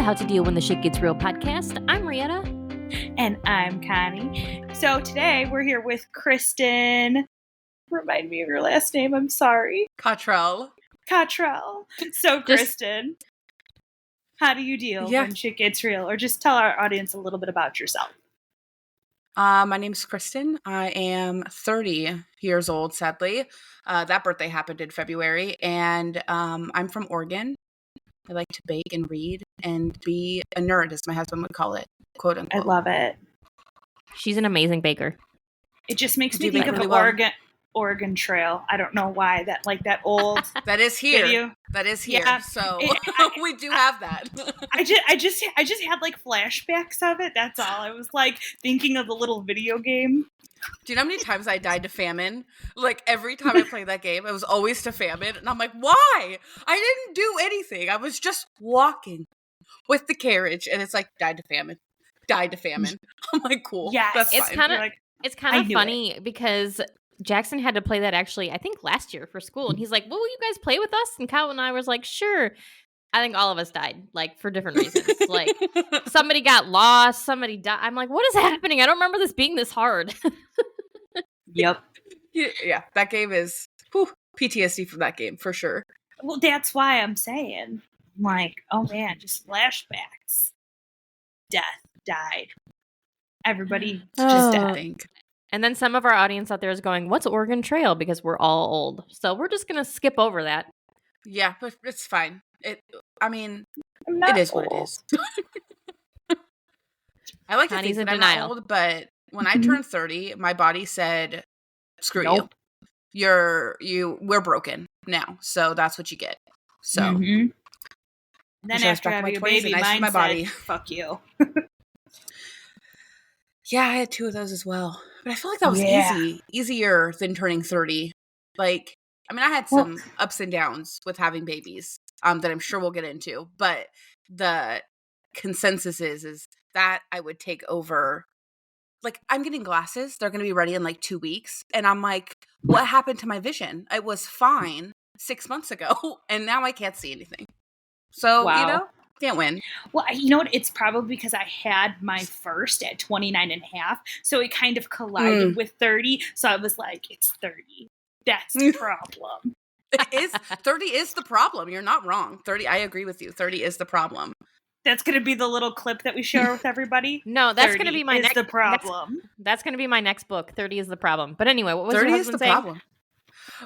the How to Deal When the Shit Gets Real podcast. I'm Rihanna. And I'm Connie. So today we're here with Krysten. Remind me of your last name, I'm sorry. Cautrell. So Krysten, how do you deal when shit gets real? Or just tell our audience a little bit about yourself. My name's Krysten. I am 30 years old, sadly. That birthday happened in February. And I'm from Oregon. I like to bake and read and be a nerd, as my husband would call it, quote unquote. I love it. She's an amazing baker. It just makes me think of the Oregon Trail. I don't know why that old that is here. Video. That is here. Yeah. So we do have that. I just had like flashbacks of it. That's all. I was like thinking of the little video game. Do you know how many times I died to famine? Like every time I played that game, it was always to famine. And I'm like, why? I didn't do anything. I was just walking with the carriage. And it's like, died to famine. I'm like, cool. Yeah, that's fine. It's kind of funny because Jackson had to play that actually, I think last year for school. And he's like, well, will you guys play with us? And Kyle and I was like, sure. I think all of us died, like, for different reasons. Like, somebody got lost, somebody died. I'm like, what is happening? I don't remember this being this hard. Yep. Yeah, that game is PTSD from that game, for sure. Well, that's why I'm saying, like, oh man, just flashbacks. Death, died. Everybody just died. And then some of our audience out there is going, what's Oregon Trail? Because we're all old. So we're just going to skip over that. Yeah, but it's fine. It is old. what it is. I like Connie's to think in that I'm denial. not old, but when I turned 30, my body said, screw you. We're broken now. So that's what you get. So then after having a baby, mine said, body. Fuck you. Yeah, I had two of those as well. But I feel like that was easier than turning 30. Like, I mean, I had some ups and downs with having babies that I'm sure we'll get into. But the consensus is that I would take over. Like, I'm getting glasses. They're going to be ready in like 2 weeks. And I'm like, what happened to my vision? It was fine 6 months ago. And now I can't see anything. So, can't win. Well, you know what? It's probably because I had my first at 29 and a half. So it kind of collided with 30. So I was like, it's 30. That's the problem. 30 is the problem. You're not wrong. 30, I agree with you. 30 is the problem. That's going to be the little clip that we share with everybody. No, that's going to be my next the problem. That's going to be my next book. 30 is the problem. But anyway, what was 30 your is the husband saying? problem.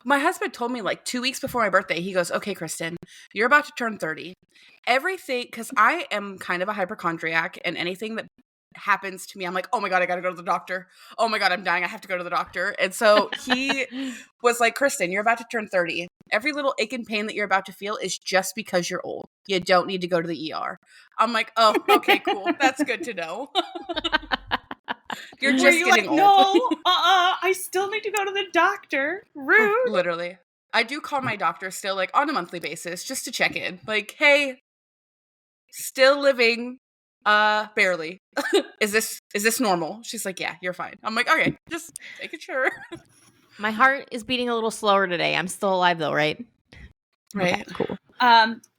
My husband told me like 2 weeks before my birthday, he goes, okay, Krysten, you're about to turn 30. Everything, because I am kind of a hypochondriac, and anything that happens to me, I'm like, oh my God, I got to go to the doctor. Oh my God, I'm dying. I have to go to the doctor. And so he was like, Krysten, you're about to turn 30. Every little ache and pain that you're about to feel is just because you're old. You don't need to go to the ER. I'm like, oh, okay, cool. That's good to know. You're just getting like, old. No, I still need to go to the doctor. Rude. Literally. I do call my doctor still, like, on a monthly basis just to check in. Like, hey, still living, barely. Is this normal? She's like, yeah, you're fine. I'm like, okay, just making sure. My heart is beating a little slower today. I'm still alive though, right? Right. Okay, cool.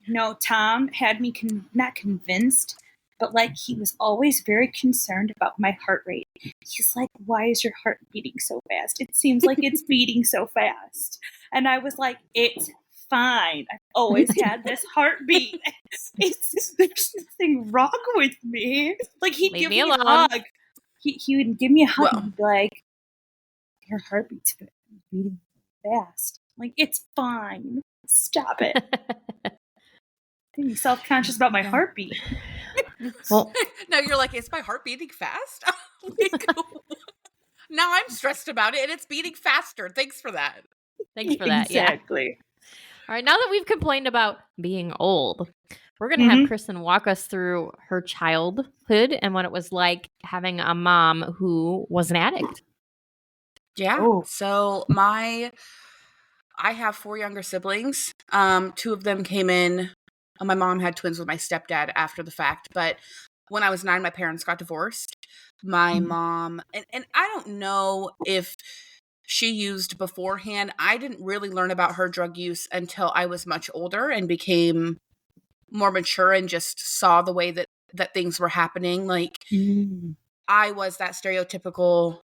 No, Tom had me not convinced, but like he was always very concerned about my heart rate. He's like, why is your heart beating so fast? It seems like it's beating so fast. And I was like, it's fine. I've always had this heartbeat. There's nothing wrong with me. Like he'd give me a hug. He would give me a hug and be like, your heartbeat's beating fast. Like, it's fine. Stop it. I'm self-conscious about my heartbeat. Well, no, you're like, is my heart beating fast? Now I'm stressed about it, and it's beating faster. Thanks for that. Exactly. All right, now that we've complained about being old, we're going to have Krysten walk us through her childhood and what it was like having a mom who was an addict. Yeah. Ooh. So I have 4 younger siblings. 2 of them came in. My mom had twins with my stepdad after the fact, but when I was 9, my parents got divorced. My mom, and I don't know if she used beforehand. I didn't really learn about her drug use until I was much older and became more mature and just saw the way that things were happening. Like, I was that stereotypical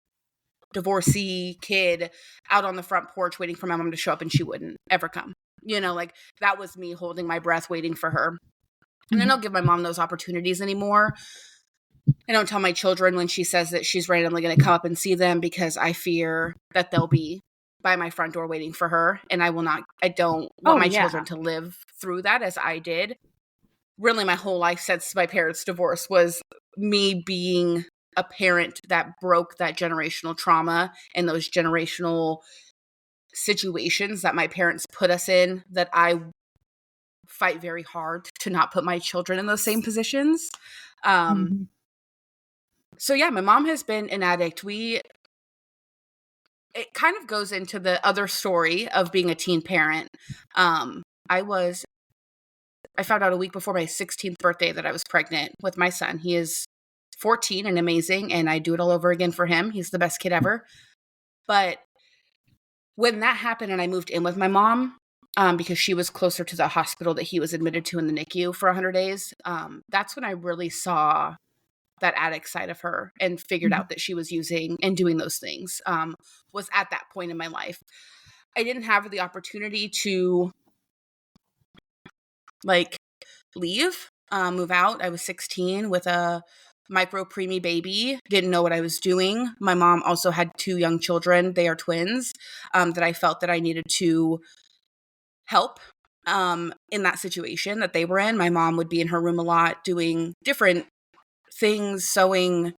divorcee kid out on the front porch waiting for my mom to show up, and she wouldn't ever come. Like, that was me holding my breath waiting for her. And I don't give my mom those opportunities anymore. I don't tell my children when she says that she's randomly going to come up and see them, because I fear that they'll be by my front door waiting for her. And I don't want my children to live through that as I did. Really, my whole life since my parents' divorce was me being a parent that broke that generational trauma and those generational situations that my parents put us in, that I fight very hard to not put my children in those same positions. So yeah, my mom has been an addict. It kind of goes into the other story of being a teen parent. I found out a week before my 16th birthday that I was pregnant with my son. He is 14 and amazing, and I do it all over again for him. He's the best kid ever. But when that happened and I moved in with my mom, because she was closer to the hospital that he was admitted to in the NICU for 100 days, that's when I really saw that addict side of her and figured out that she was using and doing those things, was at that point in my life. I didn't have the opportunity to leave, move out. I was 16 with a micro preemie baby, didn't know what I was doing. My mom also had 2 young children. They are twins, that I felt that I needed to help in that situation that they were in. My mom would be in her room a lot doing different things, sewing,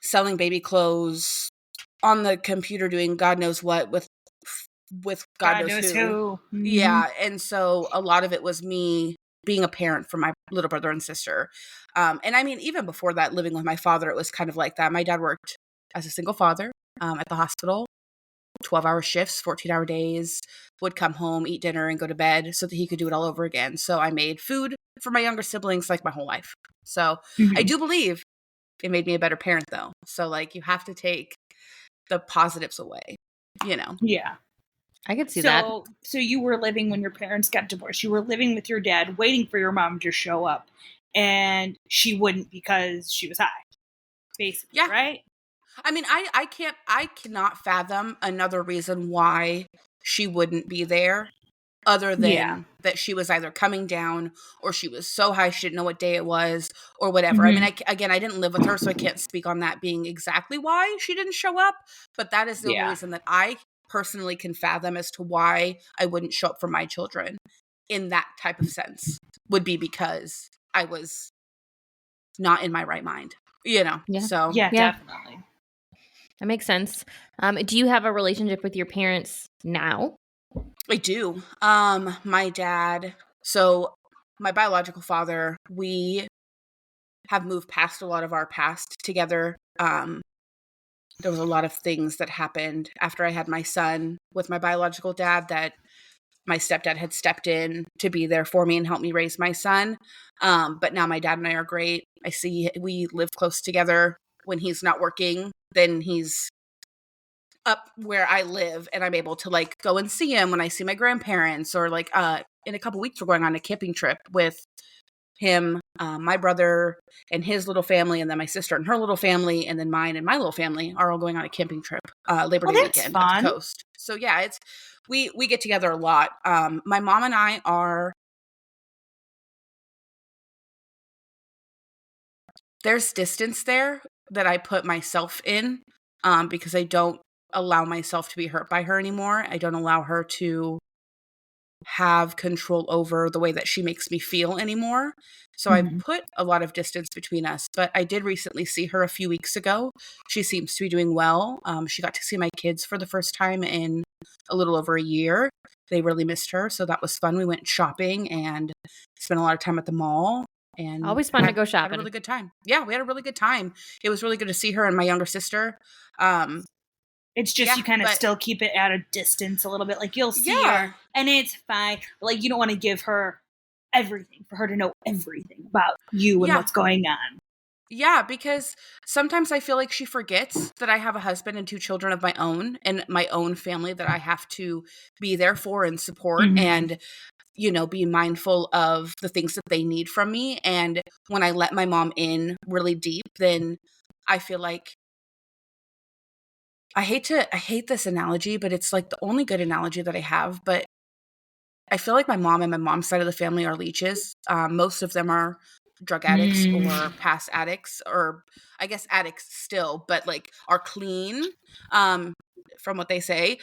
selling baby clothes, on the computer doing God knows what with God knows who. Yeah. And so a lot of it was me being a parent for my little brother and sister. And I mean, even before that, living with my father, it was kind of like that. My dad worked as a single father at the hospital, 12-hour shifts, 14-hour days, would come home, eat dinner, and go to bed so that he could do it all over again. So I made food for my younger siblings my whole life. So I do believe it made me a better parent, though. So you have to take the positives away, Yeah. I could see that. So you were living when your parents got divorced. You were living with your dad, waiting for your mom to show up, and she wouldn't because she was high, basically, yeah. Right? I mean, I cannot fathom another reason why she wouldn't be there other than that she was either coming down or she was so high she didn't know what day it was or whatever. I mean, I didn't live with her, so I can't speak on that being exactly why she didn't show up, but that is the only reason that I personally can fathom as to why I wouldn't show up for my children in that type of sense, would be because I was not in my right mind, Yeah. So yeah, definitely. That makes sense. Do you have a relationship with your parents now? I do. My dad, so my biological father, we have moved past a lot of our past together. There was a lot of things that happened after I had my son with my biological dad that my stepdad had stepped in to be there for me and help me raise my son. But now my dad and I are great. We live close together. When he's not working, then he's up where I live, and I'm able to go and see him when I see my grandparents, or in a couple weeks we're going on a camping trip with him, my brother and his little family, and then my sister and her little family, and then mine and my little family are all going on a camping trip Labor Day weekend at the coast. So yeah, we get together a lot. My mom and I are, there's distance there that I put myself in, because I don't allow myself to be hurt by her anymore. I don't allow her to have control over the way that she makes me feel anymore. So I've put a lot of distance between us, but I did recently see her a few weeks ago. She seems to be doing well. She got to see my kids for the first time in a little over a year. They really missed her, so that was fun. We went shopping and spent a lot of time at the mall. And always fun to go shopping. Had a really good time. Yeah, we had a really good time. It was really good to see her and my younger sister. It's just you kind of still keep it at a distance a little bit. You'll see her, and it's fine. But, you don't want to give her everything, for her to know everything about you and what's going on. Yeah, because sometimes I feel like she forgets that I have a husband and 2 children of my own and my own family that I have to be there for and support. And be mindful of the things that they need from me. And when I let my mom in really deep, then I feel like I hate this analogy, but it's like the only good analogy that I have. But I feel like my mom and my mom's side of the family are leeches. Most of them are drug addicts or past addicts, or I guess addicts still, but like are clean, from what they say.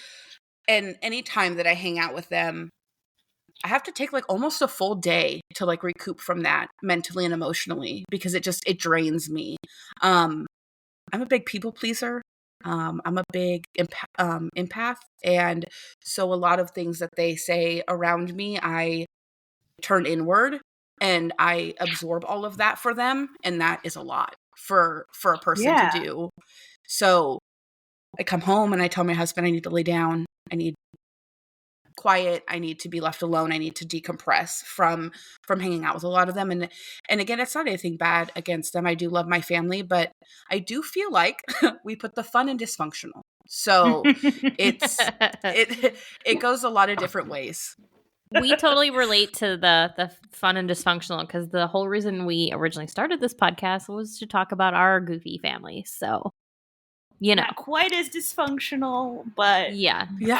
And anytime that I hang out with them, I have to take like almost a full day to like recoup from that mentally and emotionally, because it drains me. I'm a big people pleaser. I'm a big empath. And so a lot of things that they say around me, I turn inward and I absorb all of that for them. And that is a lot for a person to do. So I come home and I tell my husband I need to lay down. I need quiet. I need to be left alone. I need to decompress from hanging out with a lot of them. And again, it's not anything bad against them. I do love my family, but I do feel like we put the fun in dysfunctional. So it goes a lot of different ways. We totally relate to the fun and dysfunctional, because the whole reason we originally started this podcast was to talk about our goofy family. So, not quite as dysfunctional, but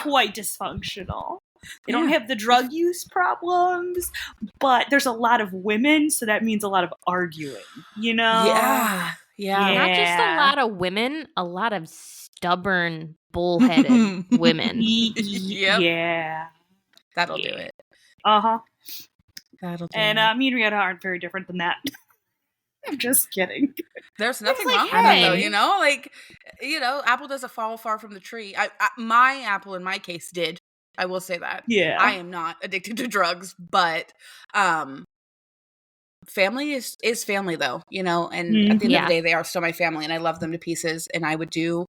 quite dysfunctional. They don't have the drug use problems, but there's a lot of women, so that means a lot of arguing, Yeah. Not just a lot of women, a lot of stubborn, bullheaded women. Yep. Yeah. That'll do it. Uh-huh. That'll do it. And me and Rihanna aren't very different than that. I'm just kidding. There's nothing wrong with that, though, like, apple doesn't fall far from the tree. My apple, in my case, did. I will say that. Yeah. I am not addicted to drugs, but family is family, though, and at the end of the day, they are still my family, and I love them to pieces, and I would do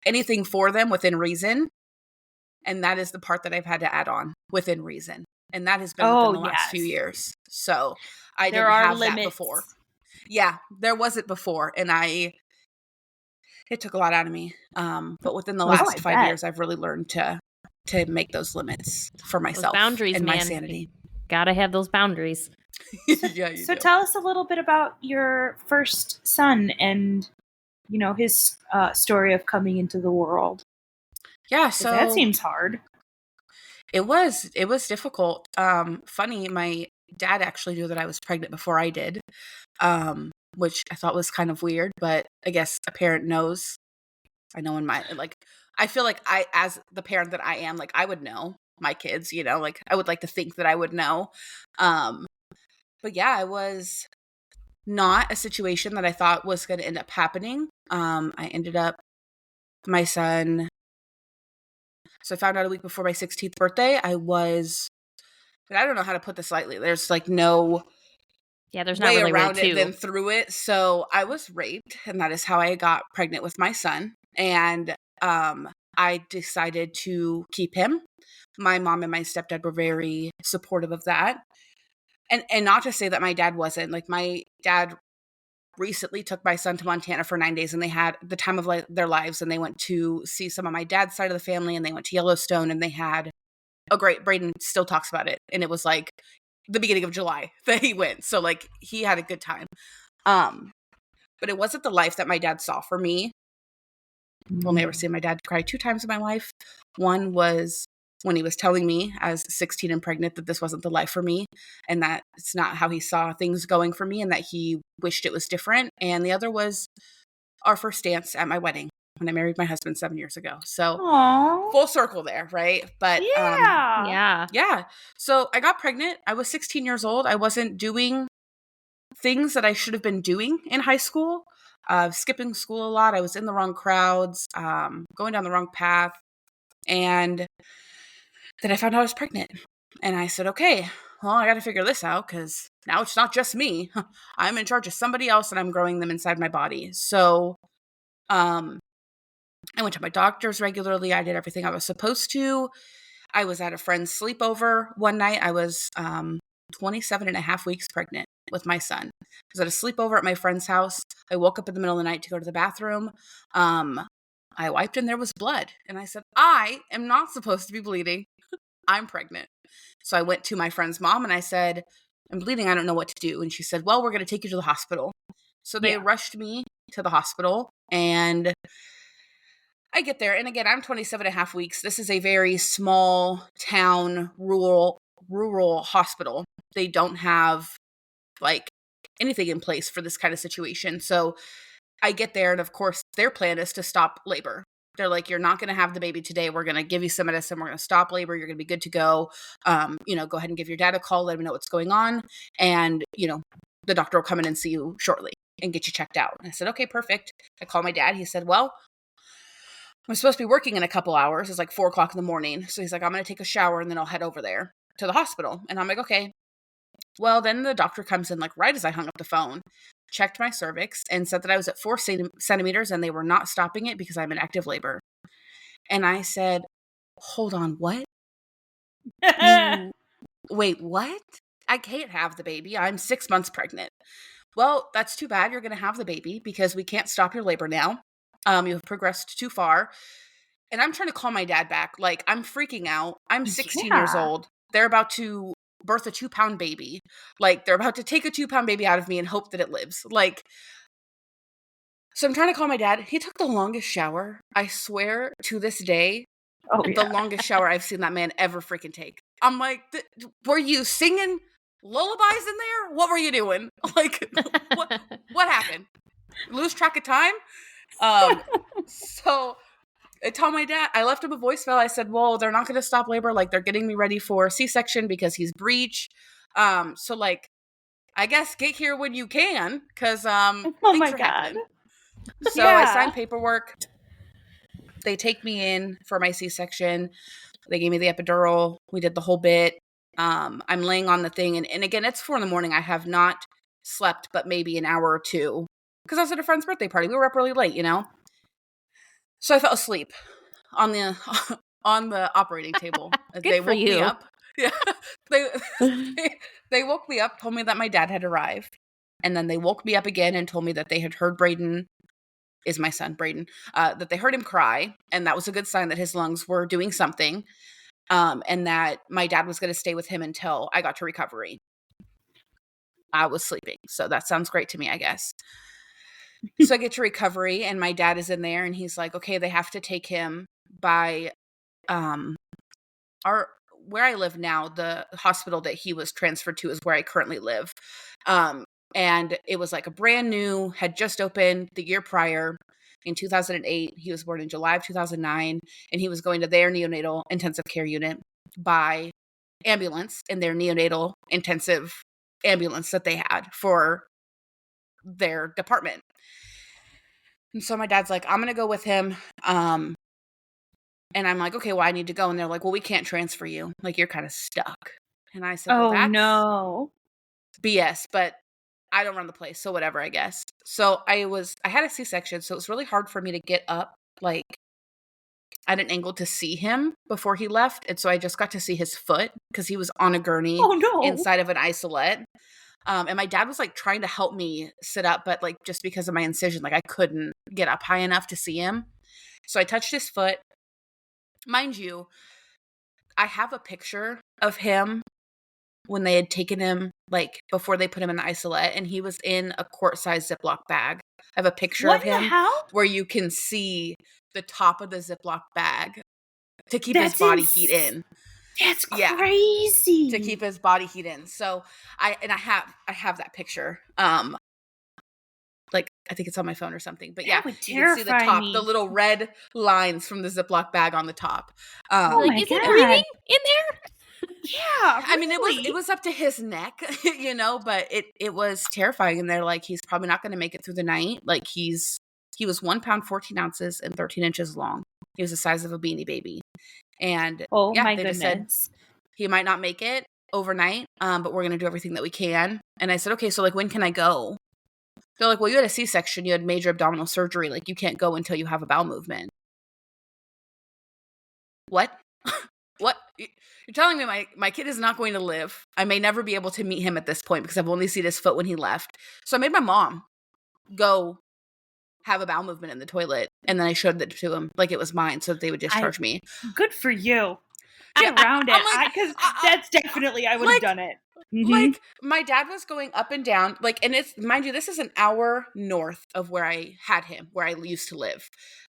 anything for them within reason. And that is the part that I've had to add on, within reason. And that has been within the last few years. So I didn't have that before. Yeah, there wasn't before. And it took a lot out of me. But within the last 5 years, I've really learned to make those limits for myself, those boundaries, and man. my sanity. Gotta have those boundaries. Yeah, you so do. Tell us a little bit about your first son and, his story of coming into the world. Yeah, so that seems hard. It was difficult. Funny, my dad actually knew that I was pregnant before I did, which I thought was kind of weird, but I guess a parent knows. I know I feel like as the parent that I am, like, I would know my kids, like, I would like to think that I would know. But yeah, it was not a situation that I thought was going to end up happening. I ended up, my son, so I found out a week before my 16th birthday. I don't know how to put this lightly. There's like no there's way not really around way it than through it. So I was raped, and that is how I got pregnant with my son. And I decided to keep him. My mom and my stepdad were very supportive of that. And not to say that my dad wasn't. Like, my dad recently took my son to Montana for 9 days, and they had the time of their lives, and they went to see some of my dad's side of the family, and they went to Yellowstone, and they had a great, Braden still talks about it, and it was like the beginning of July that he went. So like, he had a good time. But it wasn't the life that my dad saw for me. I've only ever seen my dad cry 2 times in my life. One was when he was telling me as 16 and pregnant that this wasn't the life for me, and that it's not how he saw things going for me, and that he wished it was different. And the other was our first dance at my wedding when I married my husband 7 years ago. So full circle there, right? But yeah. So I got pregnant. I was 16 years old. I wasn't doing things that I should have been doing in high school. Skipping school a lot. I was in the wrong crowds, going down the wrong path. And then I found out I was pregnant. And I said, okay, well, I got to figure this out, because now it's not just me. I'm in charge of somebody else, and I'm growing them inside my body. So I went to my doctors regularly. I did everything I was supposed to. I was at a friend's sleepover one night. I was 27 and a half weeks pregnant with my son. I was at a sleepover at my friend's house. I woke up in the middle of the night to go to the bathroom. I wiped, and there was blood. And I said, I am not supposed to be bleeding. I'm pregnant. So I went to my friend's mom and I said, I'm bleeding. I don't know what to do. And she said, well, we're going to take you to the hospital. So they rushed me to the hospital and I get there. And again, I'm 27 and a half weeks. This is a very small town, rural hospital. They don't have like anything in place for this kind of situation. So I get there and of course their plan is to stop labor. They're like, you're not going to have the baby today. We're going to give you some medicine. We're going to stop labor. You're going to be good to go. Go ahead and give your dad a call. Let him know what's going on. And, the doctor will come in and see you shortly and get you checked out. And I said, okay, perfect. I called my dad. He said, well, I'm supposed to be working in a couple hours. It's like 4:00 in the morning. So he's like, I'm going to take a shower and then I'll head over there to the hospital. And I'm like, okay. Well, then the doctor comes in like right as I hung up the phone, checked my cervix and said that I was at 4 centimeters and they were not stopping it because I'm in active labor. And I said, hold on, what? Wait, what? I can't have the baby. I'm 6 months pregnant. Well, that's too bad. You're going to have the baby because we can't stop your labor now. You have progressed too far. And I'm trying to call my dad back. Like, I'm freaking out. I'm 16 years old. They're about to birth a 2-pound baby. Like, they're about to take a 2-pound baby out of me and hope that it lives. Like, so I'm trying to call my dad. He took the longest shower. I swear to this day, the longest shower I've seen that man ever freaking take. I'm like, were you singing lullabies in there? What were you doing? Like, what happened? Lose track of time? So I told my dad, I left him a voicemail. I said, well, they're not going to stop labor. Like, they're getting me ready for a C-section because he's breech. So like, I guess get here when you can, because things are happening. So I signed paperwork. They take me in for my C-section. They gave me the epidural. We did the whole bit. I'm laying on the thing. And again, it's 4 a.m. I have not slept but maybe an hour or two because I was at a friend's birthday party. We were up really late, So I fell asleep on the operating table. They woke me up. Yeah. They woke me up, told me that my dad had arrived. And then they woke me up again and told me that they had heard Braden, is my son, Braden, that they heard him cry. And that was a good sign that his lungs were doing something. And that my dad was going to stay with him until I got to recovery. I was sleeping. So that sounds great to me, I guess. So I get to recovery and my dad is in there and he's like, okay, they have to take him by where I live now. The hospital that he was transferred to is where I currently live. And it was like a brand new, had just opened the year prior in 2008. He was born in July of 2009 and he was going to their neonatal intensive care unit by ambulance in their neonatal intensive ambulance that they had for their department. And so my dad's like, I'm going to go with him. And I'm like, okay, well, I need to go. And they're like, well, we can't transfer you. Like, you're kind of stuck. And I said, well, that's no BS, but I don't run the place. So whatever, I guess. So I had a C-section. So it was really hard for me to get up, like at an angle to see him before he left. And so I just got to see his foot because he was on a gurney inside of an isolette. And my dad was like trying to help me sit up, but like just because of my incision, like I couldn't get up high enough to see him. So I touched his foot. Mind you, I have a picture of him when they had taken him, like before they put him in the isolette, and he was in a quart-sized Ziploc bag. I have a picture of him where you can see the top of the Ziploc bag to keep his body heat in. That's crazy. To keep his body heat in. So I have that picture. Like I think it's on my phone or something. But yeah, you can see the top, the little red lines from the Ziploc bag on the top. Oh my God. Is it breathing in there? Yeah, really. I mean, it was up to his neck, but it was terrifying. And they're like, he's probably not going to make it through the night. Like he was 1 pound, 14 ounces and 13 inches long. He was the size of a Beanie Baby. And my they goodness. just said he might not make it overnight, but we're going to do everything that we can. And I said, okay, so like, when can I go? They're like, well, you had a C-section, you had major abdominal surgery. Like you can't go until you have a bowel movement. What? What? You're telling me my kid is not going to live. I may never be able to meet him at this point because I've only seen his foot when he left. So I made my mom go have a bowel movement in the toilet. And then I showed it to him like it was mine so that they would discharge me. Good for you. around it. I'm like, Because that's definitely, I would have like, done it. Mhm. like my dad was going up and down, like, and it's, mind you, this is an hour north of where I had him, where I used to live.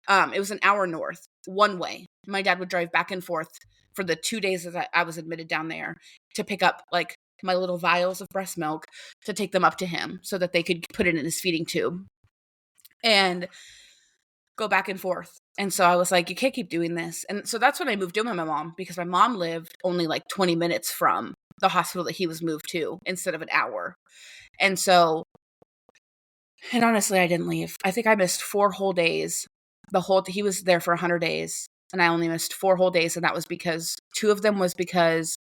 It was an hour north, one way. My dad would drive back and forth for the 2 days that I was admitted down there to pick up like my little vials of breast milk to take them up to him so that they could put it in his feeding tube and go back and forth. And so I was like, you can't keep doing this. And so that's when I moved in with my mom, because my mom lived only like 20 minutes from the hospital that he was moved to instead of an hour. And so, and honestly, I didn't leave. I think I missed 4 whole days. He was there for 100 days and I only missed 4 whole days. And that was because 2 of them was because,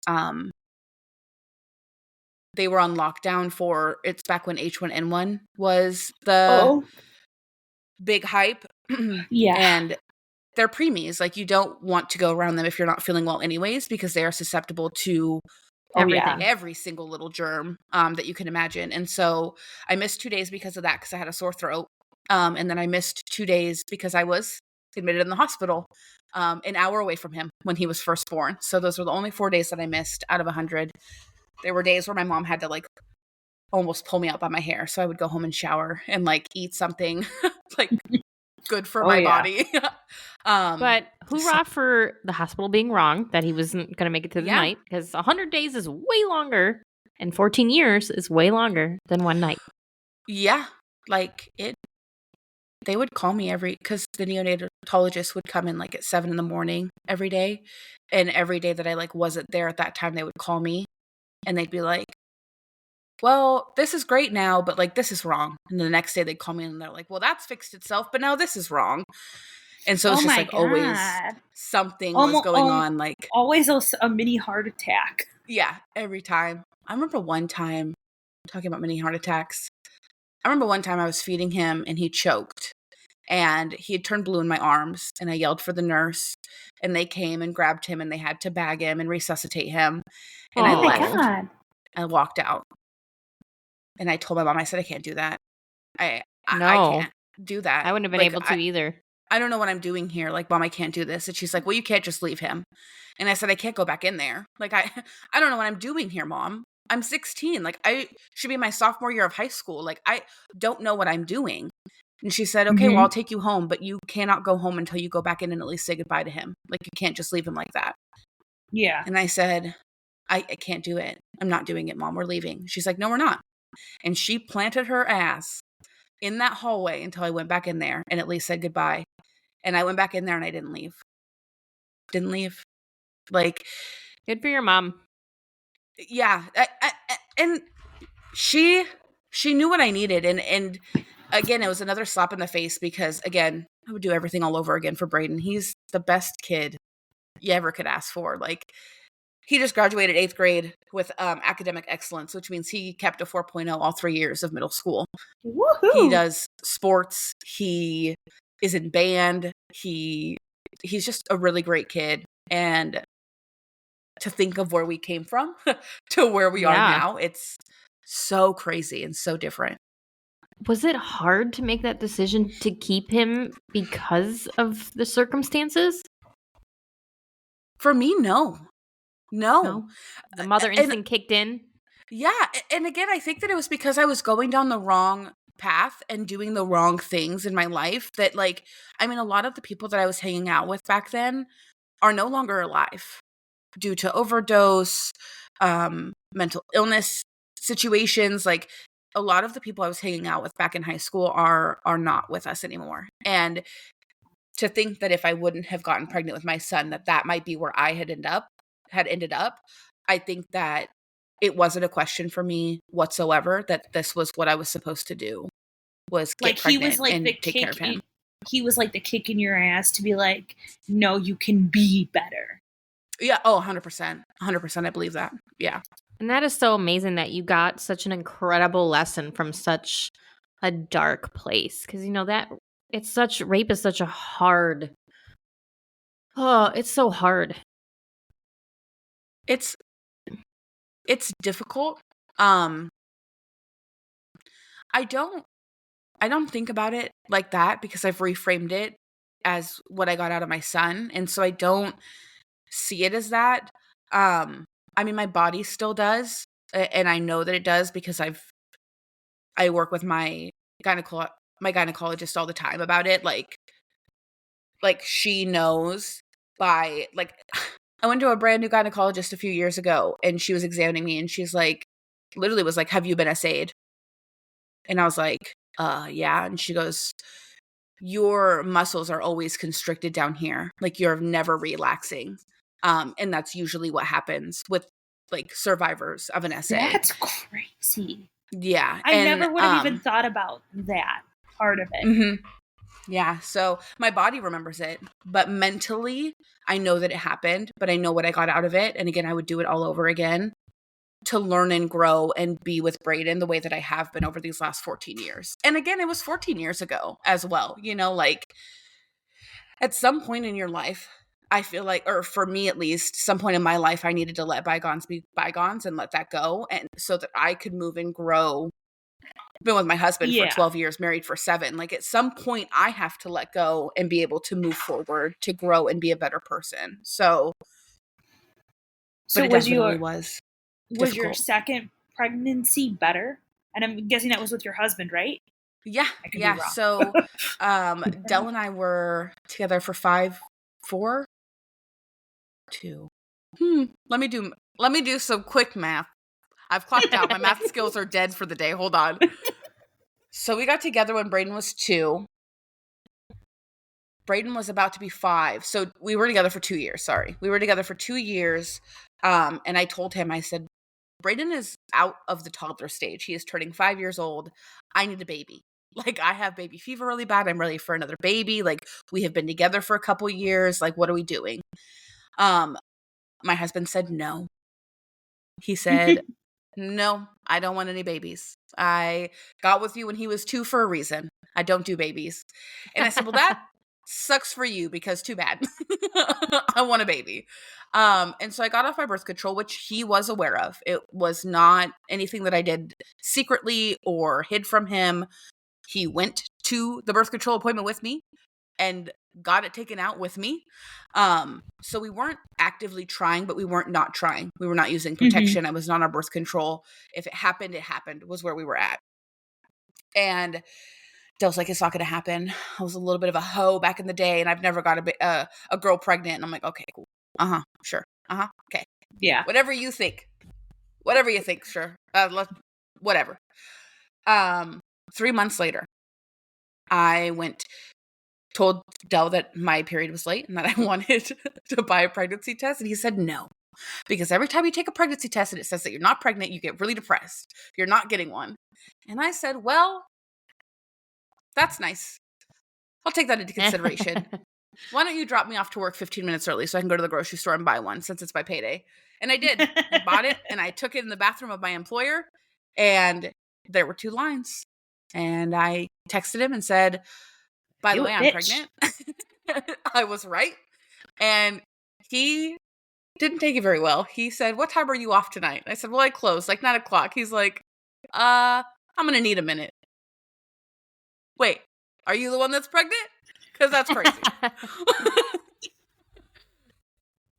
they were on lockdown for, it's back when H1N1 was the big hype. Yeah. And they're preemies. Like, you don't want to go around them if you're not feeling well anyways, because they are susceptible to Everything. every single little germ that you can imagine. And so I missed 2 days because of that, because I had a sore throat. And then I missed 2 days because I was admitted in the hospital an hour away from him when he was first born. So those were the only 4 days that I missed out of 100. There were days where my mom had to like almost pull me out by my hair. So I would go home and shower and like eat something like good for my body. But hoorah for the hospital being wrong that he wasn't going to make it to the night, because 100 days is way longer and 14 years is way longer than one night. Yeah. Like they would call me because the neonatologist would come in like at 7 a.m. every day. And every day that I like wasn't there at that time, they would call me and they'd be like, well, this is great now, but like this is wrong. And the next day they'd call me and they're like, well, that's fixed itself, but now this is wrong. And so it's just like always something was going on. Like always a mini heart attack. Yeah, every time. I remember one time, talking about mini heart attacks, I remember one time I was feeding him and he choked and he had turned blue in my arms and I yelled for the nurse and they came and grabbed him and they had to bag him and resuscitate him. And I left. I walked out and I told my mom, I said, I can't do that. I can't do that. I wouldn't have been able to either. I don't know what I'm doing here. Like, Mom, I can't do this. And she's like, well, you can't just leave him. And I said, I can't go back in there. Like, I don't know what I'm doing here, Mom. I'm 16. Like, I should be my sophomore year of high school. Like, I don't know what I'm doing. And she said, okay, well, I'll take you home, but you cannot go home until you go back in and at least say goodbye to him. Like, you can't just leave him like that. Yeah. And I said, I can't do it. I'm not doing it, Mom. We're leaving. She's like, no, we're not. And she planted her ass in that hallway until I went back in there and at least said goodbye. And I went back in there and I didn't leave. Didn't leave. Like, good for your mom. Yeah. And she knew what I needed. And again, it was another slap in the face because, again, I would do everything all over again for Braden. He's the best kid you ever could ask for. Like, he just graduated 8th grade with academic excellence, which means he kept a 4.0 all 3 years of middle school. Woohoo! He does sports. He is in band. He's just a really great kid. And to think of where we came from to where we are now, it's so crazy and so different. Was it hard to make that decision to keep him because of the circumstances? For me, no. The mother instinct kicked in? Yeah. And again, I think that it was because I was going down the wrong path and doing the wrong things in my life that, like, I mean, a lot of the people that I was hanging out with back then are no longer alive due to overdose, mental illness situations. Like, a lot of the people I was hanging out with back in high school are not with us anymore. And to think that if I wouldn't have gotten pregnant with my son, that might be where I had ended up, I think that it wasn't a question for me whatsoever, that this was what I was supposed to do, was get pregnant and take care of him. He was like the kick in your ass to be like, no, you can be better. Yeah. Oh, 100%. 100%. I believe that. Yeah. And that is so amazing that you got such an incredible lesson from such a dark place. Because, you know, rape is such a hard, it's so hard. It's difficult. I don't think about it like that because I've reframed it as what I got out of my son. And so I don't see it as that. I mean, my body still does, and I know that it does because I work with my gynecologist all the time about it. Like she knows by like I went to a brand new gynecologist a few years ago, and she was examining me, and she's like, literally was like, "Have you been assayed?" And I was like, yeah. And she goes, "Your muscles are always constricted down here. Like you're never relaxing." And that's usually what happens with like survivors of an SA. That's crazy. Yeah. I never would have even thought about that part of it. Mm-hmm. Yeah. So my body remembers it, but mentally I know that it happened, but I know what I got out of it. And again, I would do it all over again to learn and grow and be with Brayden the way that I have been over these last 14 years. And again, it was 14 years ago as well. You know, like at some point in your life, I feel like, or for me at least, some point in my life, I needed to let bygones be bygones and let that go. And so that I could move and grow. Been with my husband for 12 years, married for 7. Like at some point I have to let go and be able to move forward, to grow and be a better person. So but it definitely was difficult. Your second pregnancy better? And I'm guessing that was with your husband, right? Yeah. Yeah. So Dell and I were together for 4 2. Let me do some quick math. I've clocked out. My math skills are dead for the day. Hold on. So we got together when Brayden was 2. Brayden was about to be 5. So we were together for 2 years. Sorry. We were together for 2 years. And I told him, I said, Brayden is out of the toddler stage. He is turning 5 years old. I need a baby. Like, I have baby fever really bad. I'm ready for another baby. Like, we have been together for a couple years. Like, what are we doing? My husband said no. He said, no, I don't want any babies. I got with you when he was 2 for a reason. I don't do babies. And I said, well, that sucks for you because too bad. I want a baby. And so I got off my birth control, which he was aware of. It was not anything that I did secretly or hid from him. He went to the birth control appointment with me and got it taken out with me. So we weren't actively trying, but we weren't not trying. We were not using protection. Mm-hmm. I was not on birth control. If it happened, was where we were at. And Dell's like, it's not going to happen. I was a little bit of a hoe back in the day, and I've never got a girl pregnant. And I'm like, okay, cool. Sure. Okay. Yeah. Whatever you think, sure. Whatever. 3 months later, I told Dell that my period was late and that I wanted to buy a pregnancy test. And he said no, because every time you take a pregnancy test and it says that you're not pregnant, you get really depressed. You're not getting one. And I said, well, that's nice. I'll take that into consideration. Why don't you drop me off to work 15 minutes early so I can go to the grocery store and buy one since it's my payday? And I did. I bought it and I took it in the bathroom of my employer, and there were 2 lines. And I texted him and said, by the way, I'm pregnant. I was right. And he didn't take it very well. He said, what time are you off tonight? I said, well, I close like 9 o'clock. He's like, I'm going to need a minute. Wait, are you the one that's pregnant? Because that's crazy.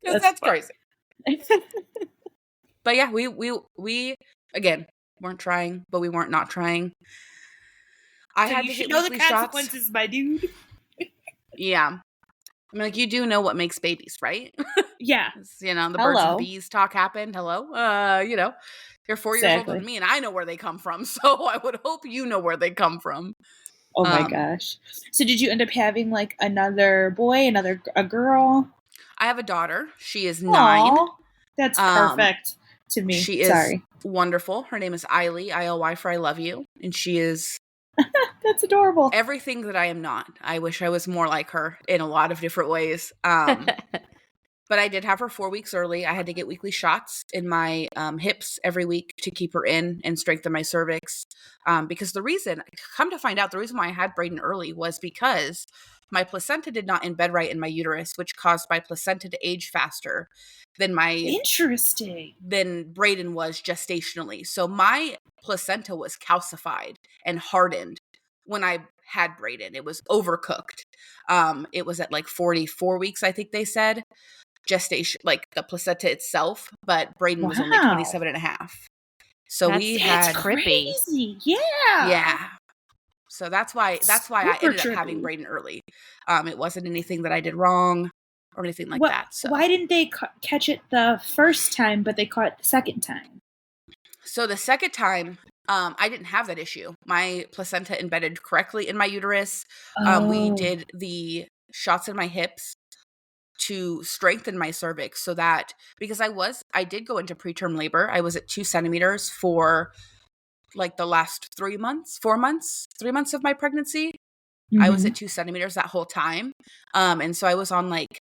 Because that's crazy. But yeah, we again weren't trying, but we weren't not trying. I had to get know weekly the consequences, shots. My dude. Yeah. I mean, like, you do know what makes babies, right? Yeah. The birds and bees talk happened. Hello. You're 4 years older than me, and I know where they come from. So I would hope you know where they come from. Oh my gosh. So did you end up having like another boy, a girl? I have a daughter. She is 9. Aww, that's perfect to me. She is wonderful. Her name is Eily, I-L-Y for I love you. And she is that's adorable. Everything that I am not. I wish I was more like her in a lot of different ways. But I did have her 4 weeks early. I had to get weekly shots in my hips every week to keep her in and strengthen my cervix. Because the reason why I had Brayden early was because my placenta did not embed right in my uterus, which caused my placenta to age faster than than Brayden was gestationally. So my placenta was calcified and hardened when I had Brayden. It was overcooked. It was at like 44 weeks, I think they said. gestation, like the placenta itself, but Brayden was only Wow. 27 and a half. So we That's had, trippy. Crazy. Yeah. yeah. So that's why I Super ended up having trippy. Brayden early. It wasn't anything that I did wrong or anything like that. So Why didn't they catch it the first time, but they caught it the second time? So the second time, I didn't have that issue. My placenta embedded correctly in my uterus. We Oh. did the shots in my hips to strengthen my cervix so that, because I did go into preterm labor. I was at 2 centimeters for like the last 3 months of my pregnancy. I was Mhm. at 2 centimeters that whole time. And so I was on like,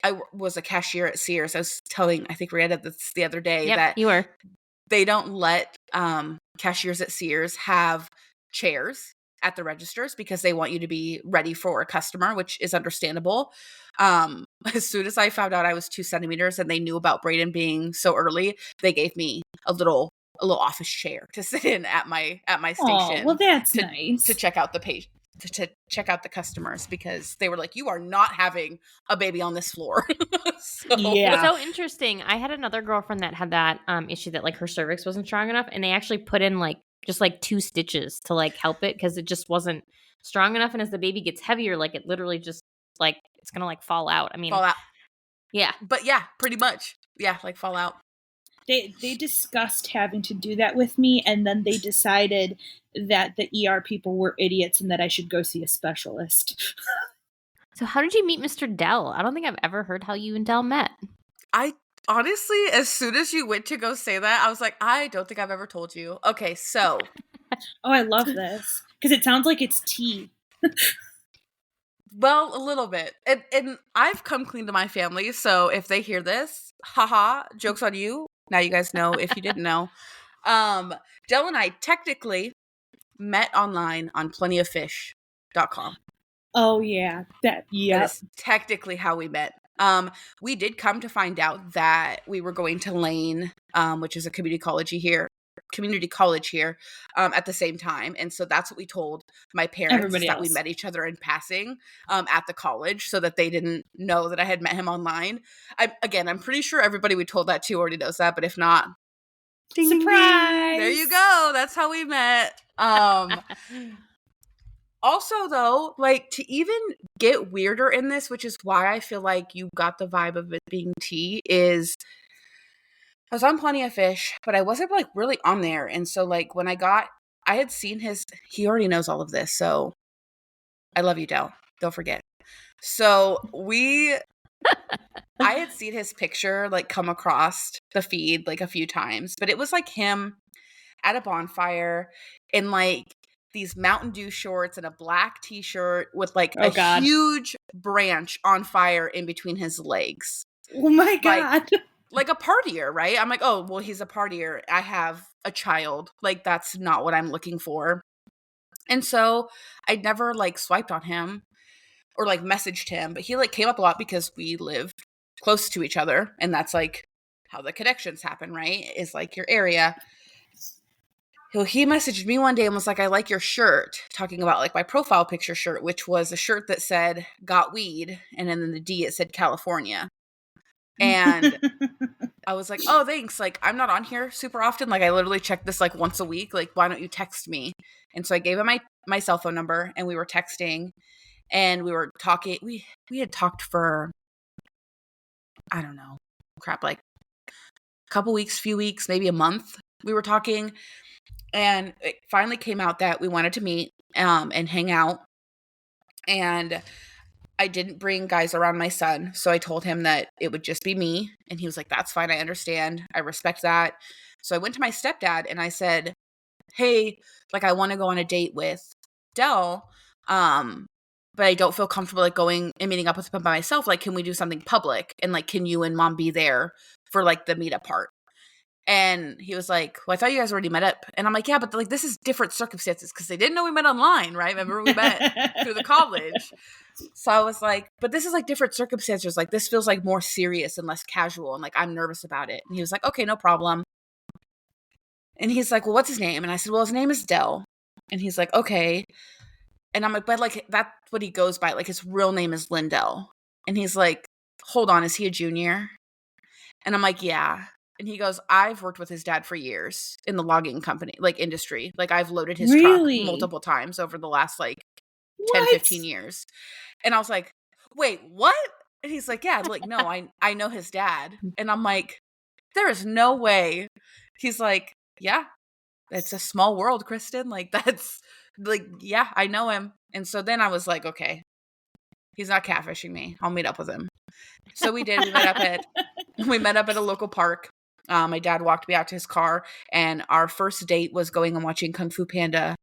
I was a cashier at Sears. I was telling, I think Rihanna this the other day, Yep, that you were. they don't let cashiers at Sears have chairs at the registers because they want you to be ready for a customer, which is understandable. As soon as I found out I was 2 centimeters and they knew about Brayden being so early, they gave me a little office chair to sit in at my station. Oh, well, that's to, nice. to check out the patient. To check out the customers, because they were like, you are not having a baby on this floor. So, Yeah. It's so interesting. I had another girlfriend that had that issue that like her cervix wasn't strong enough, and they actually put in like just like 2 stitches to like help it because it just wasn't strong enough. And as the baby gets heavier, like it literally just like it's gonna like fall out. I mean, fall out. yeah. But yeah, pretty much. Yeah, like fall out. They discussed having to do that with me, and then they decided that the ER people were idiots and that I should go see a specialist. So how did you meet Mr. Dell? I don't think I've ever heard how you and Dell met. I honestly, as soon as you went to go say that, I was like, I don't think I've ever told you. Okay, so Oh, I love this because it sounds like it's tea. well, a little bit. And I've come clean to my family, so if they hear this, haha, joke's on you. Now you guys know if you didn't know. Dell and I technically met online on plentyoffish.com. Oh yeah, That yeah. is technically how we met. We did come to find out that we were going to Lane, which is a community college here, at the same time. And so that's what we told my parents, Everybody that we else. met each other in passing at the college, so that they didn't know that I had met him online. I'm pretty sure everybody we told that to already knows that, but if not, ding, ding, ding. Surprise! There you go. That's how we met. Also, though, like, to even get weirder in this, which is why I feel like you got the vibe of it being tea, is I was on Plenty of Fish, but I wasn't like really on there. And so like when I had seen he already knows all of this. So I love you, Dell. Don't forget. So I had seen his picture like come across the feed like a few times, but it was like him at a bonfire in like these Mountain Dew shorts and a black t-shirt with like Oh, God. huge branch on fire in between his legs. Oh my God. Like a partier, right? I'm like, oh, well, he's a partier. I have a child. Like, that's not what I'm looking for. And so I never like swiped on him or like messaged him, but he like came up a lot because we lived close to each other. And that's like how the connections happen, right? Is like your area. He messaged me one day and was like, I like your shirt, talking about like my profile picture shirt, which was a shirt that said got weed. And then in the D it said California. And I was like, oh, thanks. Like, I'm not on here super often. Like, I literally check this like once a week. Like, why don't you text me? And so I gave him my cell phone number, and we were texting, and we were talking. We had talked for, I don't know, like a couple weeks, few weeks, maybe a month. We were talking, and it finally came out that we wanted to meet and hang out. And I didn't bring guys around my son, so I told him that it would just be me, and he was like, that's fine, I understand, I respect that. So I went to my stepdad and I said, hey, like, I want to go on a date with Dell, but I don't feel comfortable like going and meeting up with him by myself. Like, can we do something public, and like, can you and mom be there for like the meetup part? And he was like, well, I thought you guys already met up. And I'm like, yeah, but like, this is different circumstances because they didn't know we met online, right? Remember, we met through the college. So I was like, but this is like different circumstances. Like, this feels like more serious and less casual. And like, I'm nervous about it. And he was like, okay, no problem. And he's like, well, what's his name? And I said, well, his name is Dell. And he's like, okay. And I'm like, but like, that's what he goes by. Like, his real name is Lindell. And he's like, hold on, is he a junior? And I'm like, yeah. And he goes, I've worked with his dad for years in the logging company, like industry. Like I've loaded his truck Really? multiple times over the last like 10, What? 15 years. And I was like, wait, what? And he's like, yeah. I'm like, no, I know his dad. And I'm like, there is no way. He's like, yeah, it's a small world, Krysten. Like that's like, yeah, I know him. And so then I was like, okay, he's not catfishing me. I'll meet up with him. So we did. We met up at a local park. My dad walked me out to his car, and our first date was going and watching Kung Fu Panda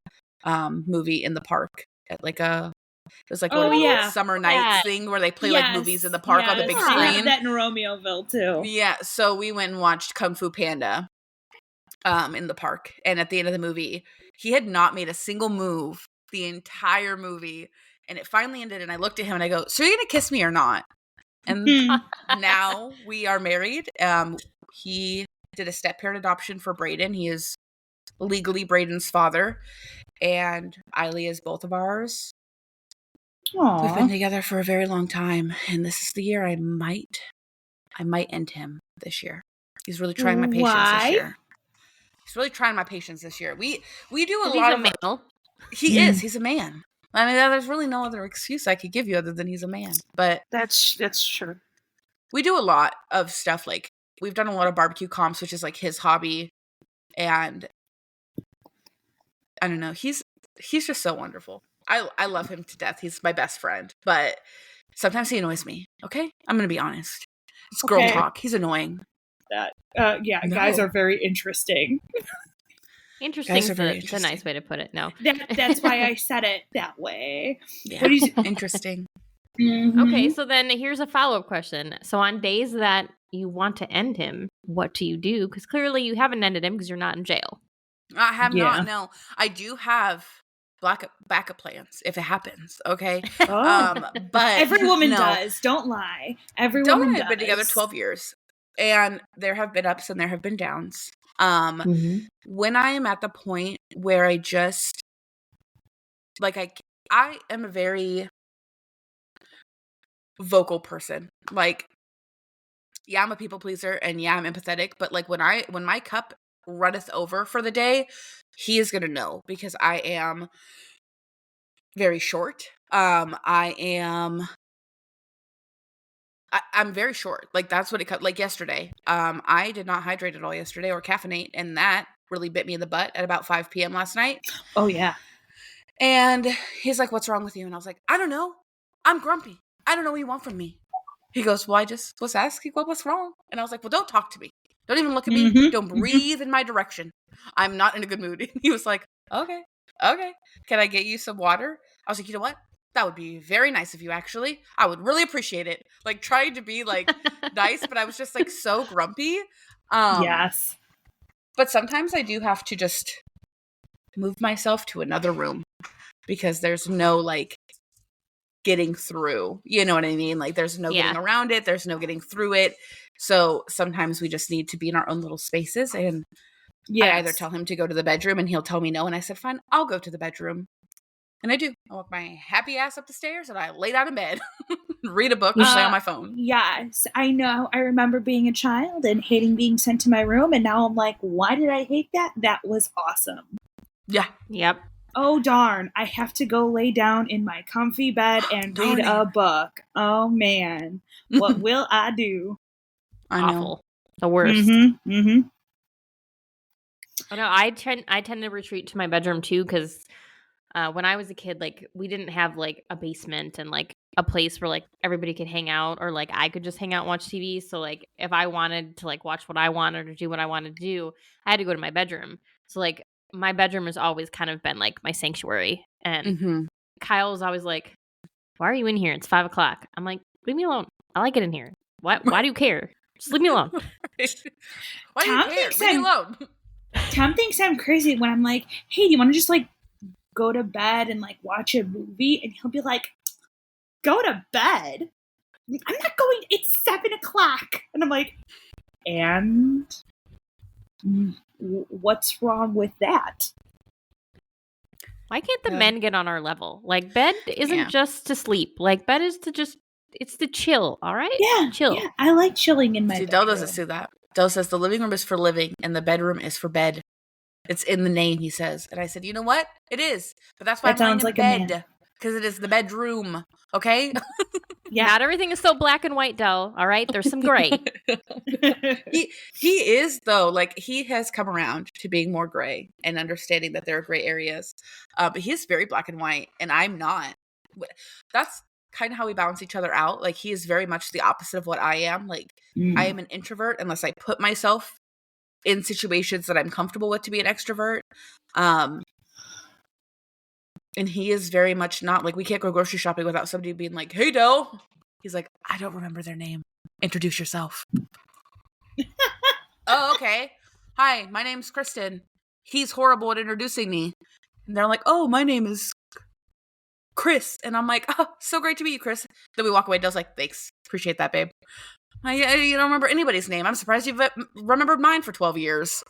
movie in the park at like a it was like Oh, one of the yeah. summer nights thing where they play like movies in the park on the big They have screen. that in Romeoville too. Yeah, so we went and watched Kung Fu Panda in the park, and at the end of the movie, he had not made a single move the entire movie, and it finally ended, and I looked at him and I go, so you're gonna kiss me or not? And now we are married. He did a step-parent adoption for Brayden. He is legally Brayden's father, and Eiley is both of ours. Aww. We've been together for a very long time, and this is the year I might end him this year. He's really trying my patience this year. He's really trying my patience this year. We do a lot of male. He is. He's a man. I mean, there's really no other excuse I could give you other than he's a man. But That's true. we do a lot of stuff. Like we've done a lot of barbecue comps, which is like his hobby, and I don't know. He's just so wonderful. I love him to death. He's my best friend, but sometimes he annoys me. Okay, I'm gonna be honest. It's girl talk. He's annoying. Guys are very interesting. Interesting is a nice way to put it. No, that's why I said it that way. Yeah, interesting. Mm-hmm. Okay, so then here's a follow-up question. So on days that you want to end him, what do you do? Because clearly you haven't ended him because you're not in jail. I have not. No, I do have backup plans if it happens. Okay, but every woman does. Don't lie. Every woman does. I've been together 12 years, and there have been ups and there have been downs. When I am at the point where I just like I am a very vocal person. Like, yeah, I'm a people pleaser, and yeah, I'm empathetic. But like when my cup runneth over for the day, he is gonna know because I am very short. I'm very short. Like that's what it cut. Like yesterday, I did not hydrate at all yesterday or caffeinate, and that really bit me in the butt at about 5 p.m. last night. Oh yeah. And he's like, "What's wrong with you?" And I was like, "I don't know. I'm grumpy. I don't know what you want from me." He goes, "Well, I just was asking what's wrong." And I was like, "Well, don't talk to me. Don't even look at me. Mm-hmm. Don't breathe in my direction. I'm not in a good mood." And he was like, Okay. Can I get you some water? I was like, you know what? That would be very nice of you, actually. I would really appreciate it. Like, trying to be, like, nice, but I was just, like, so grumpy. Yes. But sometimes I do have to just move myself to another room because there's no, like, getting through. You know what I mean? Like, there's no getting around it. There's no getting through it. So sometimes we just need to be in our own little spaces. And I either tell him to go to the bedroom and he'll tell me no. And I said, fine, I'll go to the bedroom. And I do. I walk my happy ass up the stairs and I lay down in bed, read a book, and play on my phone. Yes, I know. I remember being a child and hating being sent to my room. And now I'm like, why did I hate that? That was awesome. Yeah. Yep. Oh, darn. I have to go lay down in my comfy bed and read a book. Oh, man. What will I do? I know. Awful. The worst. Mm-hmm. Mm-hmm. Oh, no, I tend to retreat to my bedroom, too, because when I was a kid, like, we didn't have, like, a basement and, like, a place where, like, everybody could hang out or, like, I could just hang out and watch TV. So, like, if I wanted to, like, watch what I wanted or do what I wanted to do, I had to go to my bedroom. So, like, my bedroom has always kind of been, like, my sanctuary. And Kyle was always like, why are you in here? It's 5 o'clock. I'm like, leave me alone. I like it in here. Why do you care? Just leave me alone. Why do you care? Leave me alone. Tom thinks I'm crazy when I'm like, hey, do you want to just, like, go to bed and, like, watch a movie? And he'll be like, go to bed? I'm not going. It's 7 o'clock. And I'm like, and what's wrong with that? Why can't the men get on our level? Like, bed isn't just to sleep. Like, bed is to just it's the chill, all right? Yeah, Chill. yeah. I like chilling in my See, bedroom. Dell doesn't say that. Dell says the living room is for living and the bedroom is for bed. It's in the name, he says. And I said, you know what? It is. But that's why That I'm laying sounds in like a man. bed. Because it is the bedroom. Okay? Yeah. Not everything is so black and white, Dell. All right, there's some gray. He is, though. Like, he has come around to being more gray and understanding that there are gray areas. But he is very black and white, and I'm not. That's kind of how we balance each other out. Like, he is very much the opposite of what I am. Like, I am an introvert unless I put myself in situations that I'm comfortable with to be an extrovert. And he is very much not. Like, we can't go grocery shopping without somebody being like, hey, Dell. He's like, I don't remember their name. Introduce yourself. Oh, okay. Hi, my name's Krysten. He's horrible at introducing me. And they're like, oh, my name is Chris. And I'm like, oh, so great to meet you, Chris. Then we walk away. Dell's like, thanks. Appreciate that, babe. You don't remember anybody's name. I'm surprised you've remembered mine for 12 years.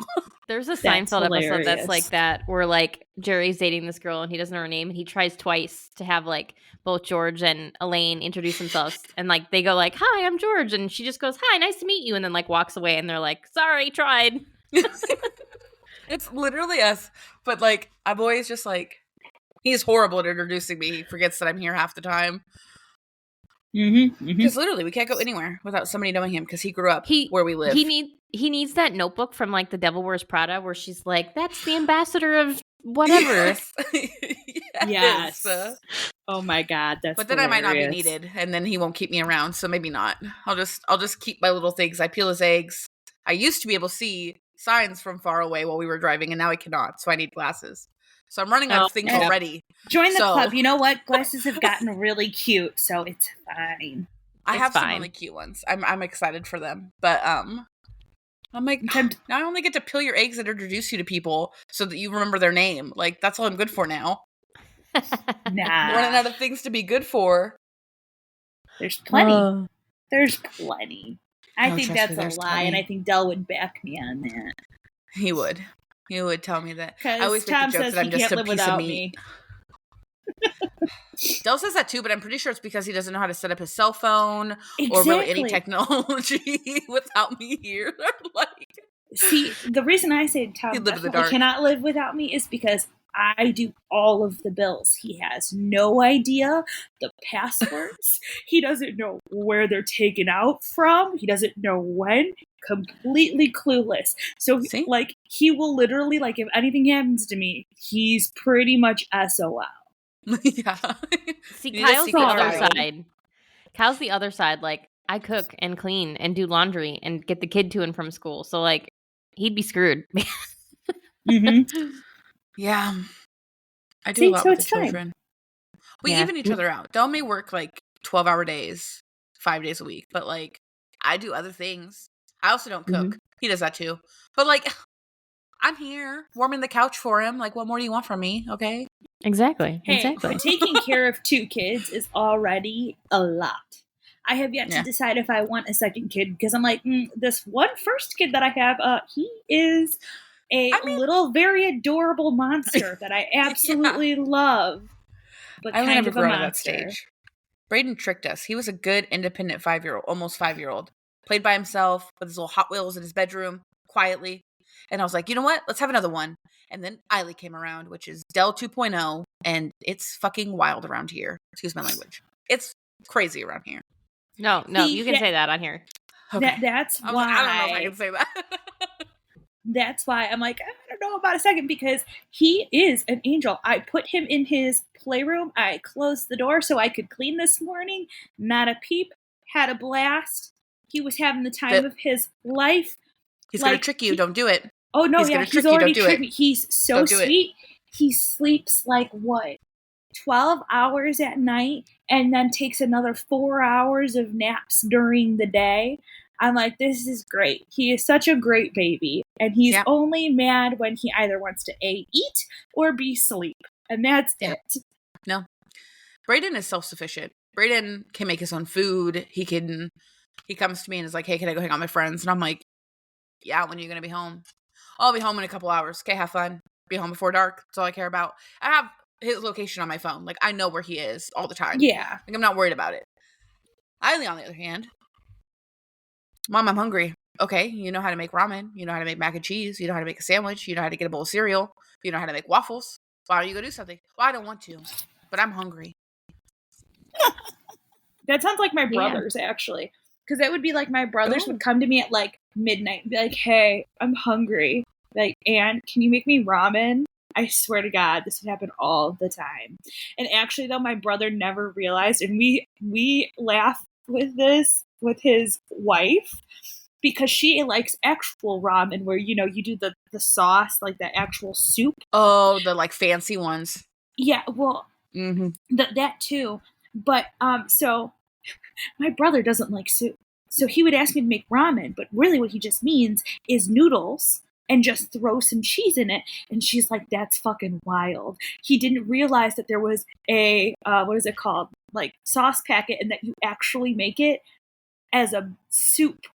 There's a That's Seinfeld episode hilarious. that's like that, where like Jerry's dating this girl and he doesn't know her name, and he tries twice to have like both George and Elaine introduce themselves, and like they go like, "Hi, I'm George," and she just goes, "Hi, nice to meet you," and then like walks away, and they're like, "Sorry, tried." It's literally us. But like, I'm always just like, he's horrible at introducing me. He forgets that I'm here half the time. Because literally, we can't go anywhere without somebody knowing him because he grew up where we live. He needs that notebook from like The Devil Wears Prada, where she's like, "That's the ambassador of whatever." Yes. Oh my God, that's. But then hilarious. I might not be needed, and then he won't keep me around. So maybe not. I'll just keep my little things. I peel his eggs. I used to be able to see signs from far away while we were driving, and now I cannot. So I need glasses. So I'm running out of things already. Join the club. You know what? Glasses have gotten really cute, so it's fine. I have some really cute ones. I'm excited for them. But I'm like, now I only get to peel your eggs and introduce you to people so that you remember their name. Like, that's all I'm good for now. Nah. Running out of things to be good for. There's plenty. There's plenty. I think that's a lie, plenty. and I think Dell would back me on that. He would. He would tell me that. I Because always Tom make the joke says that I'm he just can't a live piece of without meat. me. Dell says that too, but I'm pretty sure it's because he doesn't know how to set up his cell phone or really any technology without me here. Like, see, the reason I say Tom definitely cannot live without me is because I do all of the bills. He has no idea the passwords. He doesn't know where they're taken out from. He doesn't know when. Completely clueless. So, like, he will literally, like, if anything happens to me, he's pretty much SOL. Yeah. See, Kyle's the other side. Kyle's the other side. Like, I cook and clean and do laundry and get the kid to and from school. So, like, he'd be screwed. Yeah. I do a lot with the children. We even each other out. Del may work, like, 12-hour days, 5 days a week. But, like, I do other things. I also don't cook. He does that too. But, like, I'm here warming the couch for him. Like, what more do you want from me? Okay. Exactly. Hey, exactly. Taking care of 2 kids is already a lot. I have yet to decide if I want a second kid because I'm like, this one first kid that I have, he is a little very adorable monster that I absolutely love. But I kind of a grown monster. At that stage. Braden tricked us. He was a good, independent 5-year-old, almost 5-year-old. Played by himself with his little Hot Wheels in his bedroom, quietly. And I was like, you know what? Let's have another one. And then Eiley came around, which is Dell 2.0, and it's fucking wild around here. Excuse my language. It's crazy around here. No, you can say that on here. Okay. That's why. I don't know if I can say that. That's why I'm like, I don't know about a second, because he is an angel. I put him in his playroom. I closed the door so I could clean this morning. Not a peep. Had a blast. He was having the time of his life. He's going to trick you. Don't do it. Oh, no, he's already tricked me. He's so sweet. He sleeps like, 12 hours at night and then takes another 4 hours of naps during the day. I'm like, this is great. He is such a great baby. And he's only mad when he either wants to A, eat, or B, sleep. And that's it. No. Braden is self-sufficient. Braden can make his own food. He comes to me and is like, hey, can I go hang out with my friends? And I'm like, yeah, when are you going to be home? I'll be home in a couple hours. Okay, have fun. Be home before dark. That's all I care about. I have his location on my phone. Like, I know where he is all the time. Yeah. Like, I'm not worried about it. Eileen, on the other hand, Mom, I'm hungry. Okay, you know how to make ramen. You know how to make mac and cheese. You know how to make a sandwich. You know how to get a bowl of cereal. You know how to make waffles. Why don't you go do something? Well, I don't want to, but I'm hungry. That sounds like my brothers, actually. Because that would be like my brothers would come to me at like midnight and be like, hey, I'm hungry. Like, Anne, can you make me ramen? I swear to God, this would happen all the time. And actually, though, my brother never realized, and we laugh with this with his wife, because she likes actual ramen where, you know, you do the sauce, like the actual soup. Oh, the like fancy ones. Yeah, well, that too. But so my brother doesn't like soup. So he would ask me to make ramen, but really what he just means is noodles and just throw some cheese in it. And she's like, that's fucking wild. He didn't realize that there was a, what is it called? Like sauce packet, and that you actually make it as a soup.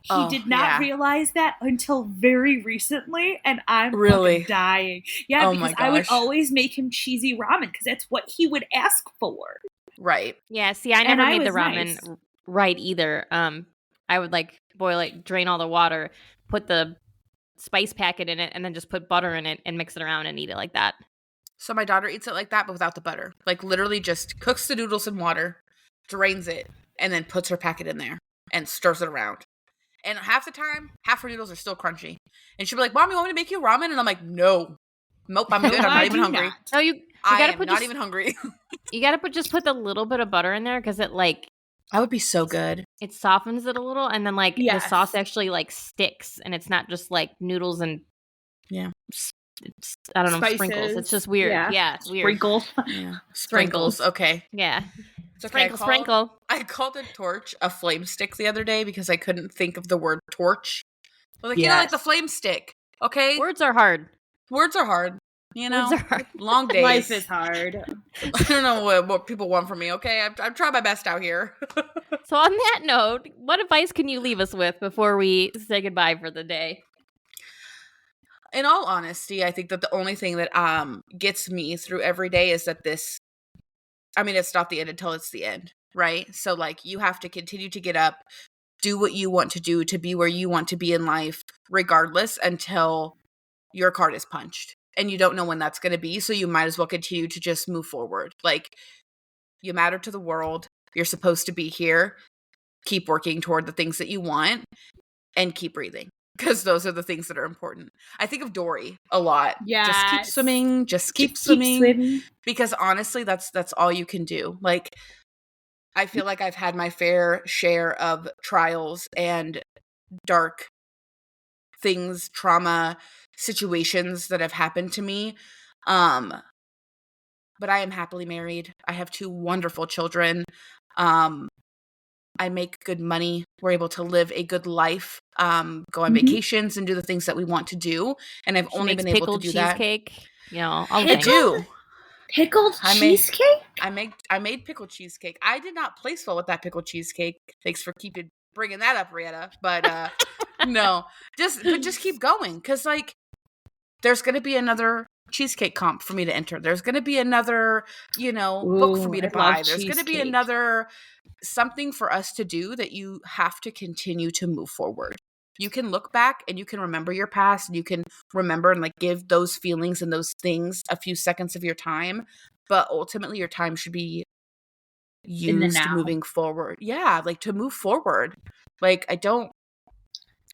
He did not realize that until very recently, and I'm fucking dying. Yeah, because I would always make him cheesy ramen because that's what he would ask for. Right. Yeah, see, I never made the ramen right either. I would like boil it, drain all the water, put the spice packet in it, and then just put butter in it and mix it around and eat it like that. So my daughter eats it like that, but without the butter. Like literally just cooks the noodles in water, drains it, and then puts her packet in there and stirs it around. And half the time, half her noodles are still crunchy. And she'll be like, Mom, you want me to make you ramen? And I'm like, no. Nope, I'm good. I'm not even hungry. No, you gotta put not even hungry. You gotta put the little bit of butter in there because it like that would be so good. It softens it a little, and then like the sauce actually like sticks, and it's not just like noodles and I don't know, spices. Sprinkles. It's just weird. Yeah, weird. Sprinkle. Yeah, sprinkles. Okay. Yeah. It's okay. Sprinkle. I called a torch a flame stick the other day because I couldn't think of the word torch. I was like, you know, like the flame stick. Okay. Words are hard. Words are hard. You know, words are hard. Long days. Life is hard. I don't know what people want from me. Okay, I'm trying my best out here. So on that note, what advice can you leave us with before we say goodbye for the day? In all honesty, I think that the only thing that gets me through every day is that it's not the end until it's the end, right? So like you have to continue to get up, do what you want to do to be where you want to be in life, regardless, until your card is punched. And you don't know when that's going to be, so you might as well continue to just move forward. Like, you matter to the world. You're supposed to be here. Keep working toward the things that you want and keep breathing, because those are the things that are important. I think of Dory a lot. Yeah. Just keep swimming. Just keep swimming. Because honestly, that's all you can do. Like, I feel like I've had my fair share of trials and dark things, trauma, situations that have happened to me. But I am happily married. I have 2 wonderful children. I make good money. We're able to live a good life, go on vacations and do the things that we want to do. And I've only been able to do that. Cheesecake. You know, I do. Pickled cheesecake? I made pickled cheesecake. I did not place well with that pickled cheesecake. Thanks for bringing that up, Rihanna. But no, just keep going, because like there's going to be another cheesecake comp for me to enter. There's going to be another, book for me to buy. There's going to be another something for us to do that you have to continue to move forward. You can look back and you can remember your past, and you can remember and like give those feelings and those things a few seconds of your time. But ultimately your time should be used moving forward. Yeah. Like to move forward. Like I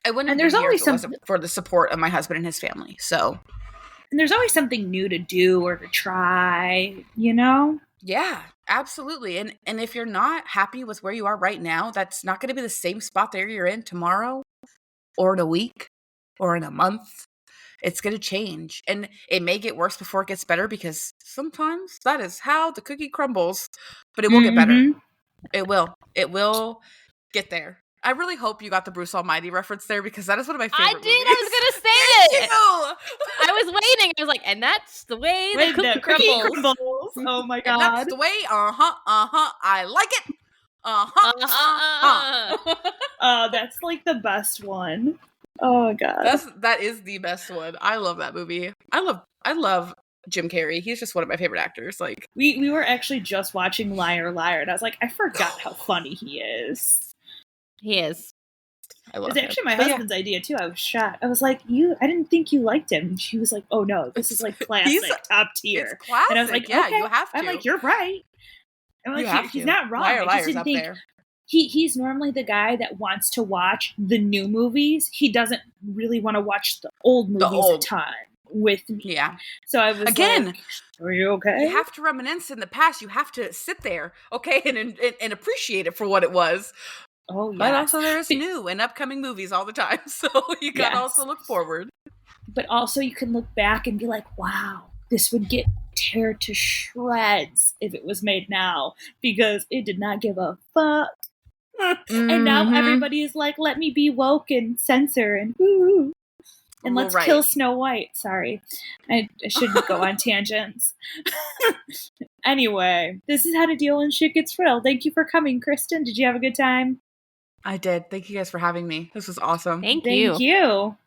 wouldn't be here if it wasn't for the support of my husband and his family. So. And there's always something new to do or to try, you know? Yeah, absolutely. And if you're not happy with where you are right now, that's not going to be the same spot that you're in tomorrow or in a week or in a month. It's going to change. And it may get worse before it gets better, because sometimes that is how the cookie crumbles. But it will get better. It will. It will get there. I really hope you got the Bruce Almighty reference there, because that is one of my favorite movies. I was going to say it. I was waiting. I was like, and that's the way the cookie crumbles. Oh my God. And that's the way, I like it. That's like the best one. Oh God. That is the best one. I love that movie. I love Jim Carrey. He's just one of my favorite actors. Like we were actually just watching Liar Liar, and I was like, I forgot how funny he is. He is. I love It's him. actually my But husband's idea too. I was shocked. I was like, I didn't think you liked him. And she was like, oh no, this is like classic, top tier. It's classic. And I was like, yeah, okay. you have to. I'm like, you're right. I'm like, he's not wrong. Liar, I just Liar's didn't up think there. he's normally the guy that wants to watch the new movies. He doesn't really want to watch the old movies a ton with me. Yeah. So I was like, are you okay? You have to reminisce in the past. You have to sit there, okay, and appreciate it for what it was. Oh, yeah. But also there's new and upcoming movies all the time. So you got to also look forward. But also you can look back and be like, wow, this would get tear to shreds if it was made now, because it did not give a fuck. And now everybody is like, let me be woke and censor and woo. And let's kill Snow White. Sorry. I shouldn't go on tangents. Anyway, this is how to deal when shit gets real. Thank you for coming, Krysten. Did you have a good time? I did. Thank you guys for having me. This was awesome. Thank you. Thank you.